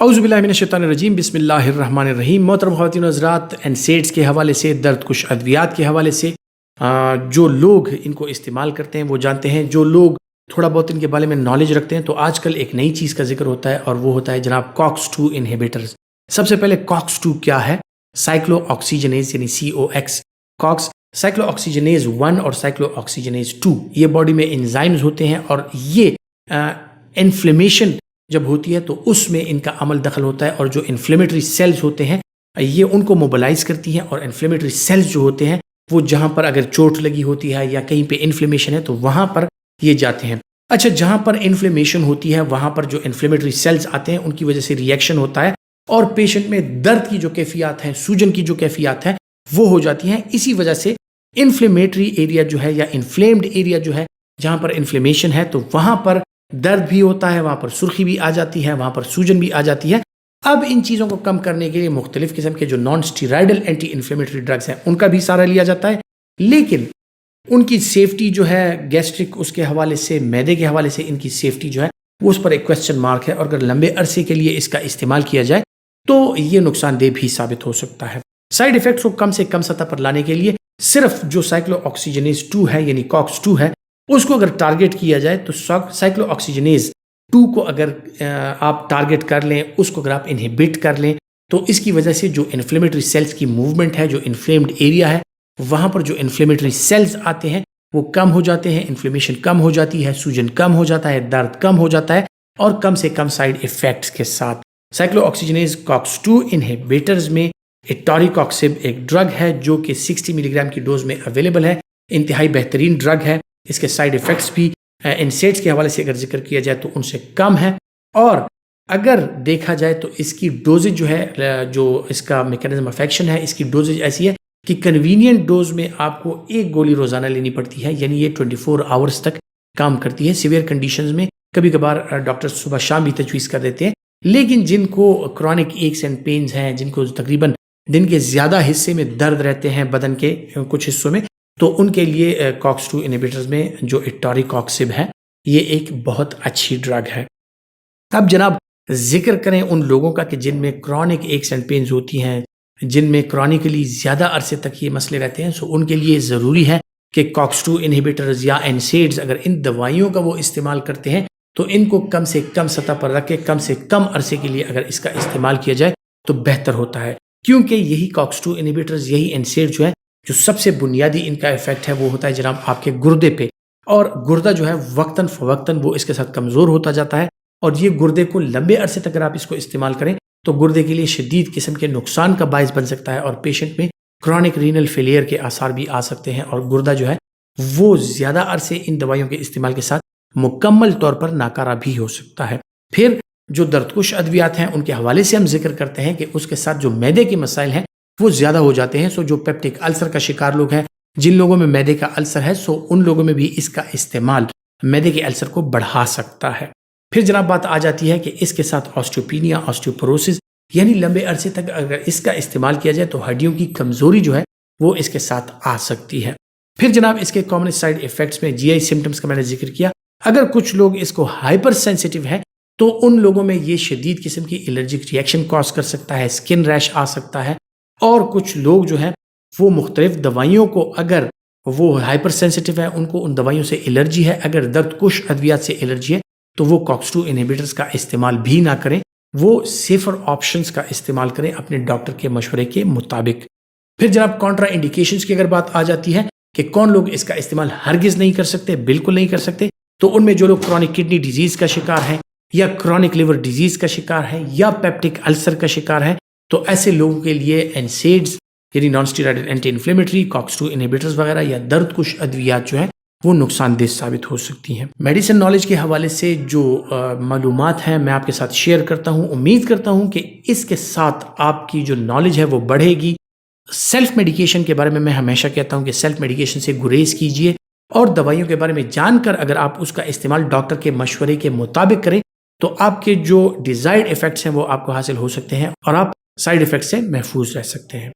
اعوذ باللہ من الشیطان الرجیم، بسم اللہ الرحمن الرحیم۔ محترم خواتین و حضرات، NSAIDs کے حوالے سے، درد کش ادویات کے حوالے سے جو لوگ ان کو استعمال کرتے ہیں وہ جانتے ہیں، جو لوگ تھوڑا بہت ان کے بارے میں نالج رکھتے ہیں تو آج کل ایک نئی چیز کا ذکر ہوتا ہے اور وہ ہوتا ہے جناب COX-2 انہیبیٹرز۔ سب سے پہلے COX-2 کیا ہے؟ سائیکلو آکسیجنیز یعنی COX، COX سائیکلو آکسیجنیز 1 اور سائیکلو آکسیجنیز 2، یہ باڈی میں انزائمز ہوتے ہیں اور یہ انفلیمیشن جب ہوتی ہے تو اس میں ان کا عمل دخل ہوتا ہے، اور جو انفلیمیٹری سیلز ہوتے ہیں یہ ان کو موبلائز کرتی ہیں، اور انفلیمیٹری سیلز جو ہوتے ہیں وہ جہاں پر اگر چوٹ لگی ہوتی ہے یا کہیں پہ انفلیمیشن ہے تو وہاں پر یہ جاتے ہیں۔ اچھا، جہاں پر انفلیمیشن ہوتی ہے وہاں پر جو انفلیمیٹری سیلز آتے ہیں ان کی وجہ سے ریئیکشن ہوتا ہے اور پیشنٹ میں درد کی جو کیفیات ہیں، سوجن کی جو کیفیات ہیں وہ ہو جاتی ہیں۔ اسی وجہ سے انفلیمیٹری ایریا جو ہے یا انفلیمڈ ایریا جو ہے، جہاں پر انفلیمیشن ہے تو وہاں پر درد بھی ہوتا ہے، وہاں پر سرخی بھی آ جاتی ہے، وہاں پر سوجن بھی آ جاتی ہے۔ اب ان چیزوں کو کم کرنے کے لیے مختلف قسم کے جو naan steroidal anti inflammatory drugs ہیں ان کا بھی سہارا لیا جاتا ہے، لیکن ان کی سیفٹی جو ہے گیسٹرک اس کے حوالے سے، معدے کے حوالے سے ان کی سیفٹی جو ہے وہ اس پر ایک کوسچن مارک ہے، اور اگر لمبے عرصے کے لیے اس کا استعمال کیا جائے تو یہ نقصان دہ بھی ثابت ہو سکتا ہے۔ سائیڈ ایفیکٹس کو کم سے کم سطح پر لانے کے لیے صرف جو سائیکلو آکسیجنیز 2 ہے یعنی COX-2 ہے اس کو اگر ٹارگٹ کیا جائے تو سائیکلو آکسیجنیز 2 کو اگر آپ ٹارگٹ کر لیں، اس کو اگر آپ انہیبٹ کر لیں تو اس کی وجہ سے جو انفلیمیٹری سیلز کی موومنٹ ہے، جو انفلیمڈ ایریا ہے وہاں پر جو انفلیمیٹری سیلز آتے ہیں وہ کم ہو جاتے ہیں، انفلیمیشن کم ہو جاتی ہے، سوجن کم ہو جاتا ہے، درد کم ہو جاتا ہے، اور کم سے کم سائیڈ ایفیکٹس کے ساتھ۔ سائیکلو آکسیجنیز COX-2 انہیبیٹرز میں ایٹاریکاکسب ایک ڈرگ ہے جو کہ 60 ملی گرام کی ڈوز میں اویلیبل ہے، انتہائی بہترین ڈرگ ہے۔ اس کے سائیڈ ایفیکٹس بھی NSAIDs کے حوالے سے اگر ذکر کیا جائے تو ان سے کم ہے، اور اگر دیکھا جائے تو اس کی ڈوزج جو ہے، جو اس کا میکینزم آف ایکشن ہے، اس کی ڈوزج ایسی ہے کہ کنوینینٹ ڈوز میں آپ کو ایک گولی روزانہ لینی پڑتی ہے، یعنی یہ 24 آورز تک کام کرتی ہے۔ سیویئر کنڈیشنز میں کبھی کبھار ڈاکٹر صبح شام بھی تجویز کر دیتے ہیں، لیکن جن کو کرونک ایکس اینڈ پینز ہیں، جن کو تقریباً دن کے زیادہ حصے میں درد رہتے ہیں بدن کے کچھ حصوں میں، تو ان کے لیے COX-2 انہیبیٹرز میں جو ایٹاریکاکسب ہے یہ ایک بہت اچھی ڈرگ ہے۔ اب جناب ذکر کریں ان لوگوں کا کہ جن میں کرونک ایکس اینڈ پینز ہوتی ہیں، جن میں کرونیکلی زیادہ عرصے تک یہ مسئلے رہتے ہیں، سو ان کے لیے ضروری ہے کہ COX-2 انہیبیٹرز یا NSAIDs اگر ان دوائیوں کا وہ استعمال کرتے ہیں تو ان کو کم سے کم سطح پر رکھ کے کم سے کم عرصے کے لیے اگر اس کا استعمال کیا جائے تو بہتر ہوتا ہے، کیونکہ یہی COX-2 انہیبیٹرز، یہی NSAID جو ہے، جو سب سے بنیادی ان کا ایفیکٹ ہے وہ ہوتا ہے جناب آپ کے گردے پہ، اور گردہ جو ہے وقتاً فوقتاً وہ اس کے ساتھ کمزور ہوتا جاتا ہے، اور یہ گردے کو لمبے عرصے تک اگر آپ اس کو استعمال کریں تو گردے کے لیے شدید قسم کے نقصان کا باعث بن سکتا ہے، اور پیشنٹ میں کرونک رینل فیلئر کے آثار بھی آ سکتے ہیں، اور گردہ جو ہے وہ زیادہ عرصے ان دوائیوں کے استعمال کے ساتھ مکمل طور پر ناکارہ بھی ہو سکتا ہے۔ پھر جو دردکش ادویات ہیں ان کے حوالے سے ہم ذکر کرتے ہیں کہ اس کے ساتھ جو معدے کے مسائل ہیں وہ زیادہ ہو جاتے ہیں، سو جو پیپٹک السر کا شکار لوگ ہیں، جن لوگوں میں معدے کا السر ہے، سو ان لوگوں میں بھی اس کا استعمال معدے کے السر کو بڑھا سکتا ہے۔ پھر جناب بات آ جاتی ہے کہ اس کے ساتھ آسٹیوپینیا، آسٹیوپوروسس، یعنی لمبے عرصے تک اگر اس کا استعمال کیا جائے تو ہڈیوں کی کمزوری جو ہے وہ اس کے ساتھ آ سکتی ہے۔ پھر جناب اس کے کامن سائیڈ ایفیکٹس میں GI سمٹمز کا میں نے ذکر کیا، اگر کچھ لوگ اس کو ہائپر سینسیٹیو ہے تو ان لوگوں میں یہ شدید قسم کی الرجک ریئیکشن کاز کر سکتا ہے، اسکن ریش آ سکتا ہے، اور کچھ لوگ جو ہیں وہ مختلف دوائیوں کو، اگر وہ ہائپر سینسیٹیو ہے، ان کو ان دوائیوں سے الرجی ہے، اگر درد کش ادویات سے الرجی ہے تو وہ COX-2 انہیبیٹرز کا استعمال بھی نہ کریں، وہ سیفر آپشنز کا استعمال کریں اپنے ڈاکٹر کے مشورے کے مطابق۔ پھر جناب کانٹرا انڈیکیشنز کی اگر بات آ جاتی ہے کہ کون لوگ اس کا استعمال ہرگز نہیں کر سکتے، بالکل نہیں کر سکتے، تو ان میں جو لوگ کرونک کڈنی ڈیزیز کا شکار ہیں، یا کرونک لیور ڈیزیز کا شکار ہے، یا پیپٹک السر کا شکار ہے، تو ایسے لوگوں کے لیے NSAIDs یعنی non steroidal anti inflammatory, COX-2 inhibitors وغیرہ یا درد کش ادویات جو ہیں وہ نقصان دہ ثابت ہو سکتی ہیں۔ میڈیسن نالج کے حوالے سے جو معلومات ہیں میں آپ کے ساتھ شیئر کرتا ہوں، امید کرتا ہوں کہ اس کے ساتھ آپ کی جو نالج ہے وہ بڑھے گی۔ سیلف میڈیکیشن کے بارے میں ہمیشہ کہتا ہوں کہ سیلف میڈیکیشن سے گریز کیجیے، اور دوائیوں کے بارے میں جان کر اگر آپ اس کا استعمال ڈاکٹر کے مشورے کے مطابق کریں تو آپ کے جو ڈیزائرڈ ایفیکٹس ہیں وہ آپ کو حاصل ہو سکتے ہیں، اور آپ سائیڈ ایفیکٹ سے محفوظ رہ سکتے ہیں۔